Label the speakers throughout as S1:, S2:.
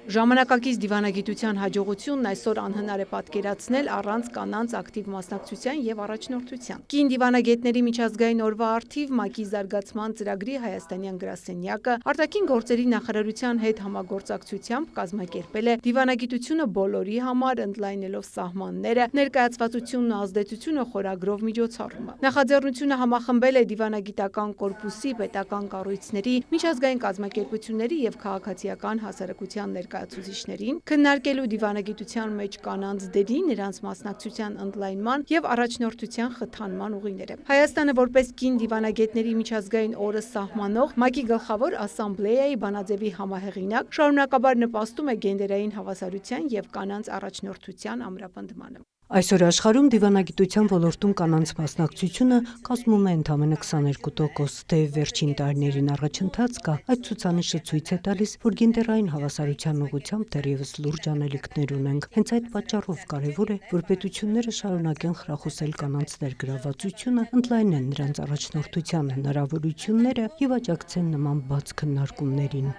S1: Ժամանակակից դիվանագիտության հաջողությունն այսօր անհնար է պատկերացնել առանց կանանց ակտիվ մասնակցության եւ առաջնորդության։ Կին դիվանագետների միջազգային օրվա առթիվ ՄԱԿ-ի զարգացման ծրագրի հայաստանյան գրասենյակը արտաքին գործերի նախարարության հետ համագործակցությամբ կազմակերպել է դիվանագիտությունը բոլորի համար ընդլայնելով սահմանները, ներկայացվածությունն ու ազդեցությունը խորագրով միջոցառումը։ Նախաձեռնությունը համախմբել է դիվանագիտական կորպուսի, պետական կառույցների, միջազգային կազմակերպությունների եւ քաղաքացիական հասարակության ներկայացուցիչներին, քննարկելու դիվանագիտության մեջ կանանց դերի, նրանց մասնակցության ընդլայնման եւ առաջնորդության խթանման ուղիները։ Հայաստանը որպես կին դիվանագետների միջազգային օրը սահմանող ՄԱԿ-ի գլխավոր ասամբլեայի բանաձևի համահեղինակ շարունակաբար նպաստում է գենդերային հավասարության եւ կանանց առաջնորդության ամրապնդմանը։
S2: Այսօր աշխարհում դիվանագիտության ոլորտում կանանց մասնակցությունը կազմում է ընդամենը 22%, թեև վերջին տարիներին առաջընթաց կա, այդ ցուցանիշը ցույց է տալիս, որ գենդերային հավասարության ուղղությամբ դեռևս լուրջ անելիքներ ունենք։ Հենց այդ պատճառով կարևոր է, որ պետությունները շարունակեն խրախուսել կանանց ներգրավվածությունը, ընդլայնեն նրանց առաջնորդության հնարավորությունները եւ աջակցեն նման բաց քննարկումներին։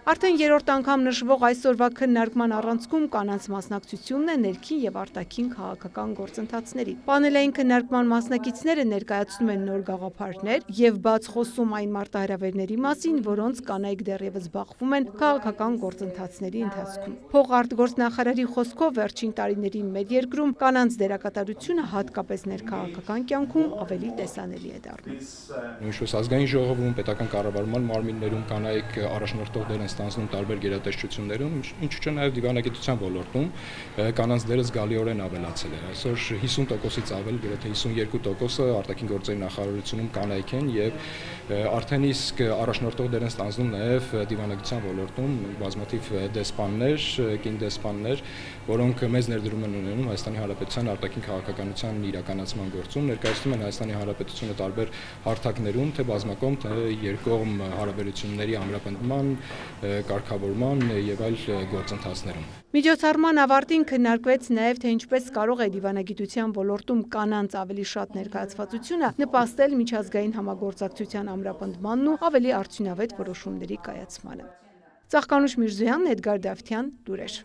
S1: Արդեն երրորդ անգամ նշվող այսօրվա քննարկման առանցքում կանանց մասնակցությունն է ներքին եւ արտաքին քաղաքական գործընթացներին։ Պանելային քննարկման մասնակիցները ներկայացնում են նոր գաղափարներ եւ բաց խոսում այն մարտահրավերների մասին, որոնց կանայք դեռևս բախվում են քաղաքական գործընթացների ընթացքում։ Փոխարտգործնախարարի խոսքով վերջին տարիներին մեր երկրում կանանց դերակատարությունը հատկապես ներքաղաքական կյանքում ավելի տեսանելի է դառնում։
S3: Նույնիսկ ազգային ժողովում, պետական կառավարման մարմիններում կանայք առաջնորդող դեր են ստանձնում տարբեր գերատեսչություններում, ինչու՞ չէ նաև դիվանագիտության ոլորտում կանանց դերը զգալիորեն ավելացել է։ Այսօր 50%-ից ավել, գրեթե 52%-ը արտաքին գործերի նախարարությունում կանայք են եւ արդեն իսկ առաջնորդող դեր են ստանձնում նաև դիվանագիտության ոլորտում բազմաթիվ դեսպաններ, կին դեսպաններ, որոնք մեծ ներդրում են ունենում Հայաստանի Հանրապետության արտաքին քաղաքականության իրականացման գործում, ներկայացնում են Հայաստանի Հանրապետությունը տարբեր հարթակներում, թե բազմակողմ, թե երկկողմ հարաբերությունների ամրապնդման, կարգավորման եւ այլ գործընթացներում։
S1: Միջոցառման ավարտին քննարկվեց նաև թե ինչպես կարող է դիվանագիտության ոլորտում կանանց ավելի շատ ներկայացվածությունը նպաստել միջազգային համագործակցության ամրապնդմանն ու ավելի արդյունավետ որոշումների կայացմանը։ Ծաղկանուշ Միրզոյան, Էդգար Դավթյան, լուրեր։